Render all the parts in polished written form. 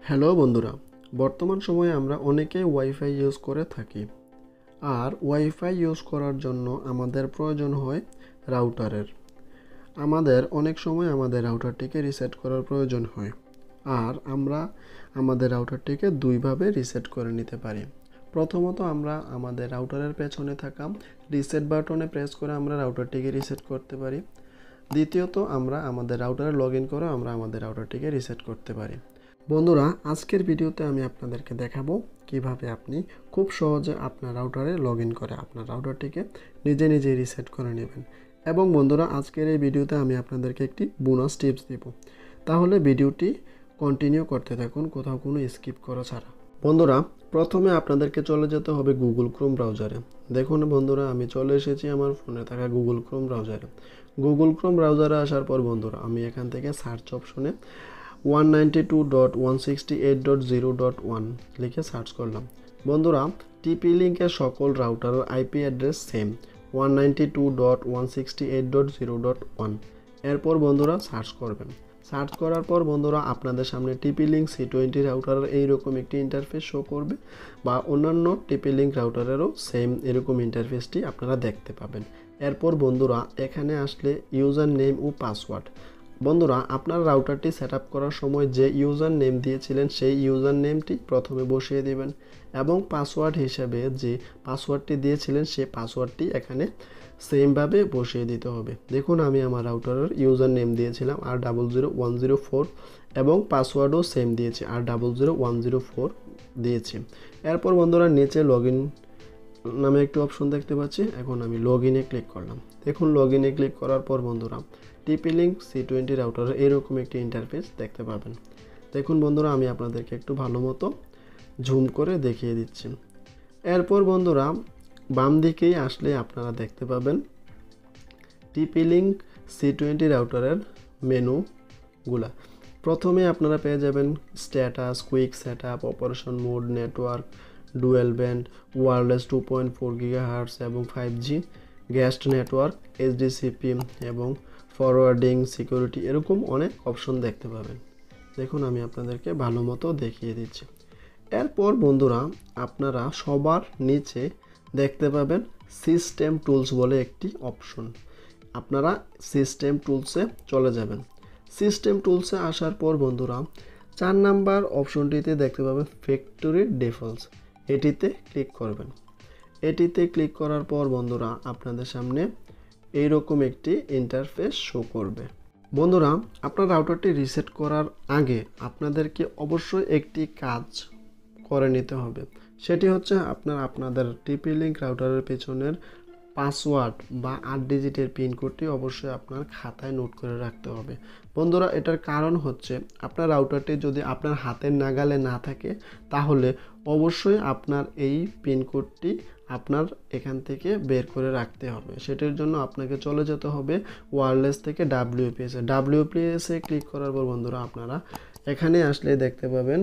Hello বন্ধুরা, বর্তমান সময়ে আমরা অনেকেই ওয়াইফাই ইউজ করে থাকি। আর ওয়াইফাই ইউজ করার জন্য আমাদের প্রয়োজন হয় রাউটারের। আমাদের অনেক সময় আমাদের রাউটারটিকে রিসেট করার প্রয়োজন হয়। আর আমরা আমাদের রাউটারটিকে দুইভাবে রিসেট করে নিতে পারি। প্রথমত আমরা আমাদের রাউটারের পেছনে থাকা রিসেট বাটনে প্রেস করে আমরা রাউটারটিকে রিসেট করতে পারি। দ্বিতীয়ত আমরা আমাদের রাউটারে লগ ইন করে আমরা আমাদের রাউটারটিকে রিসেট করতে পারি। বন্ধুরা, আজকের ভিডিওতে আমি আপনাদেরকে দেখাবো কিভাবে আপনি খুব সহজে আপনার রাউটারে লগ ইন করে আপনার রাউটারটিকে নিজে নিজে রিসেট করে নেবেন। এবং বন্ধুরা, আজকের এই ভিডিওতে আমি আপনাদেরকে একটি বোনাস টিপস দিব। তাহলে ভিডিওটি কন্টিনিউ করতে থাকুন, কোথাও কোনো স্কিপ করা ছাড়া। বন্ধুরা, প্রথমে আপনাদেরকে চলে যেতে হবে গুগল ক্রোম ব্রাউজারে। দেখুন বন্ধুরা, আমি চলে এসেছি আমার ফোনে থাকা গুগল ক্রোম ব্রাউজারে। গুগল ক্রোম ব্রাউজারে আসার পর বন্ধুরা, আমি এখান থেকে সার্চ অপশনে 192.168.0.1 লিখে সার্চ করলাম। বন্ধুরা, টিপি লিঙ্কের সকল রাউটারের আইপি অ্যাড্রেস সেম 192.168.0.1। এরপর বন্ধুরা সার্চ করবেন। সার্চ করার পর বন্ধুরা আপনাদের সামনে টিপি লিঙ্ক C20 রাউটারের এইরকম একটি ইন্টারফেস শো করবে, বা অন্যান্য টিপি লিঙ্ক রাউটারেরও সেম এরকম ইন্টারফেসটি আপনারা দেখতে পাবেন। এরপর বন্ধুরা এখানে আসলে ইউজার নেম ও পাসওয়ার্ড। বন্ধুরা, আপনার রাউটারটি সেট আপ করার সময় যে ইউজার নেম দিয়েছিলেন সেই ইউজার নেমটি প্রথমে বসিয়ে দেবেন, এবং পাসওয়ার্ড হিসেবে যে পাসওয়ার্ডটি দিয়েছিলেন সেই পাসওয়ার্ডটি এখানে সেমভাবে বসিয়ে দিতে হবে। দেখুন, আমি আমার রাউটারের ইউজার নেম দিয়েছিলাম R00104 এবং পাসওয়ার্ডও সেম দিয়েছি R00104 দিয়েছি। এরপর বন্ধুরা নিচে লগ ইন নামে একটি অপশন দেখতে পাচ্ছি। এখন আমি লগ ইনে ক্লিক করলাম। দেখুন, লগ ইনে ক্লিক করার পর বন্ধুরা টিপি লিঙ্ক C20 রাউটারের এরকম একটি ইন্টারফেস দেখতে পাবেন। দেখুন বন্ধুরা, আমি আপনাদেরকে একটু ভালো মতো জুম করে দেখিয়ে দিচ্ছি। এরপর বন্ধুরা বাম দিকেই আসলে আপনারা দেখতে পাবেন টিপি লিঙ্ক C20 রাউটারের মেনুগুলা। প্রথমে আপনারা পেয়ে যাবেন status, quick set up, operation mode, network, dual band, wireless 2.4 GHz এবং 5G, গেস্ট নেটওয়ার্ক, HDCP এবং ফরওয়ার্ডিং, সিকিউরিটি, এরকম অনেক অপশন দেখতে পাবেন। দেখুন, আমি আপনাদেরকে ভালো মতো দেখিয়ে দিচ্ছি। এরপর বন্ধুরা আপনারা সবার নিচে দেখতে পাবেন সিস্টেম টুলস বলে একটি অপশন। আপনারা সিস্টেম টুলসে চলে যাবেন। সিস্টেম টুলসে আসার পর বন্ধুরা 4 নাম্বার অপশনটিতে দেখতে পাবেন ফ্যাক্টরি ডিফল্টস। এটিতে ক্লিক করবেন। এটিতে ক্লিক করার পর বন্ধুরা আপনাদের সামনে এইরকম একটি ইন্টারফেস শো করবে। বন্ধুরা, আপনার রাউটারটি রিসেট করার আগে আপনাদেরকে অবশ্যই একটি কাজ করে নিতে হবে। সেটি হচ্ছে আপনাদের টিপি লিঙ্ক রাউটারের পেছনের পাসওয়ার্ড বা 8 ডিজিটের পিনকোডটি অবশ্যই আপনার খাতায় নোট করে রাখতে হবে। বন্ধুরা, এটার কারণ হচ্ছে আপনার রাউটারটি যদি আপনার হাতের নাগালে না থাকে তাহলে অবশ্যই আপনার এই পিনকোডটি আপনার এখান থেকে বের করে রাখতে হবে। সেটির জন্য আপনাকে চলে যেতে হবে ওয়্যারলেস থেকে WPS-এ ক্লিক করার পর বন্ধুরা আপনারা এখানে আসলে দেখতে পাবেন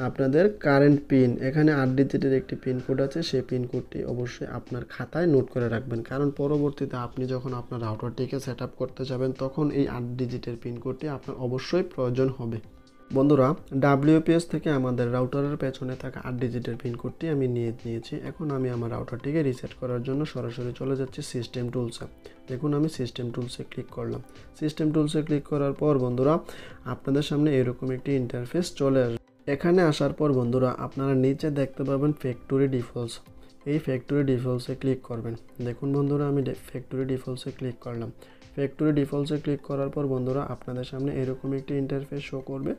আপনাদের কারেন্ট পিন। এখানে 8 ডিজিটের একটি পিনকোড আছে, সেই পিনকোডটি অবশ্যই আপনার খাতায় নোট করে রাখবেন, কারণ পরবর্তীতে আপনি যখন আপনার রাউটারটিকে সেট আপ করতে যাবেন তখন এই 8 ডিজিটের পিনকোডটি আপনার অবশ্যই প্রয়োজন হবে। বন্ধুরা, WPS থেকে আমাদের রাউটারের পেছনে থাকা 8 ডিজিটের পিনকোডটি আমি নিয়েছি। এখন আমি আমার রাউটারটিকে রিসেট করার জন্য সরাসরি চলে যাচ্ছি সিস্টেম টুলসে। দেখুন, আমি সিস্টেম টুলসে ক্লিক করলাম। সিস্টেম টুলসে ক্লিক করার পর বন্ধুরা আপনাদের সামনে এরকম একটি ইন্টারফেস চলে আসবে। এখানে আসার পর বন্ধুরা আপনারা নিচে দেখতে পাবেন ফ্যাক্টরি ডিফল্টস। এই ফ্যাক্টরি ডিফল্টসে ক্লিক করবেন। দেখুন বন্ধুরা, আমি ফ্যাক্টরি ডিফল্টসে ক্লিক করলাম। ফ্যাক্টরি ডিফল্টসে ক্লিক করার পর বন্ধুরা আপনাদের সামনে এরকম একটি ইন্টারফেস শো করবে।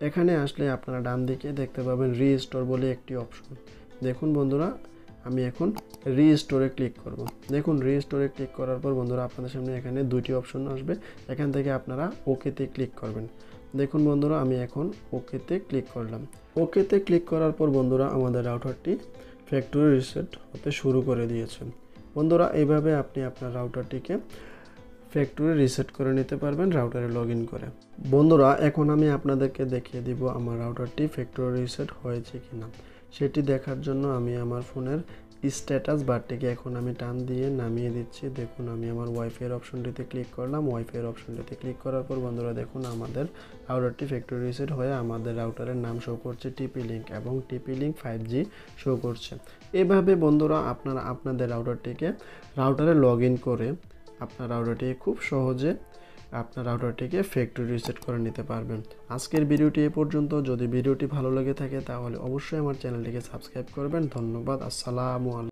এখানে আসলে আপনারা ডান দিকে দেখতে পাবেন রিস্টোর বলে একটি অপশন। দেখুন বন্ধুরা, আমি এখন রিস্টোরে ক্লিক করব। দেখুন, রিস্টোরে ক্লিক করার পর বন্ধুরা আপনাদের সামনে এখানে দুইটি অপশন আসবে। এখান থেকে আপনারা ওকেতে ক্লিক করবেন। দেখুন বন্ধুরা, আমি এখন ওকেতে ক্লিক করলাম। ওকেতে ক্লিক করার পর বন্ধুরা আমাদের রাউটারটি ফ্যাক্টরি রিসেট হতে শুরু করে দিয়েছে। বন্ধুরা, এইভাবে আপনি আপনার রাউটারটিকে ফ্যাক্টরি রিসেট করে নিতে পারবেন রাউটারে লগ ইন করে। বন্ধুরা, এখন আমি আপনাদেরকে দেখিয়ে দিব আমার রাউটারটি ফ্যাক্টরি রিসেট হয়েছে কিনা। সেটি দেখার জন্য আমি আমার ফোনের স্ট্যাটাস বারটিকে এখন আমি টান দিয়ে নামিয়ে দিচ্ছি। দেখুন আমি আমার ওয়াইফাই এর অপশনটিতে ক্লিক করলাম। ওয়াইফাই এর অপশনটিতে ক্লিক করার পর বন্ধুরা দেখুন আমাদের রাউটারটি ফ্যাক্টরি রিসেট হয়ে আমাদের রাউটারের নাম শো করছে টিপি লিঙ্ক এবং টিপি লিঙ্ক 5G শো করছে। এভাবে বন্ধুরা আপনারা আপনাদের রাউটারে লগ ইন করে আপনার রাউটারটিকে খুব সহজে আপনার রাউটারটিকে ফ্যাক্টরি রিসেট করে নিতে পারবেন। আজকের ভিডিওটি এ পর্যন্ত। যদি ভিডিওটি ভালো লেগে থাকে তাহলে অবশ্যই আমার চ্যানেলটিকে সাবস্ক্রাইব করবেন। ধন্যবাদ। আসসালামু আলাইকুম।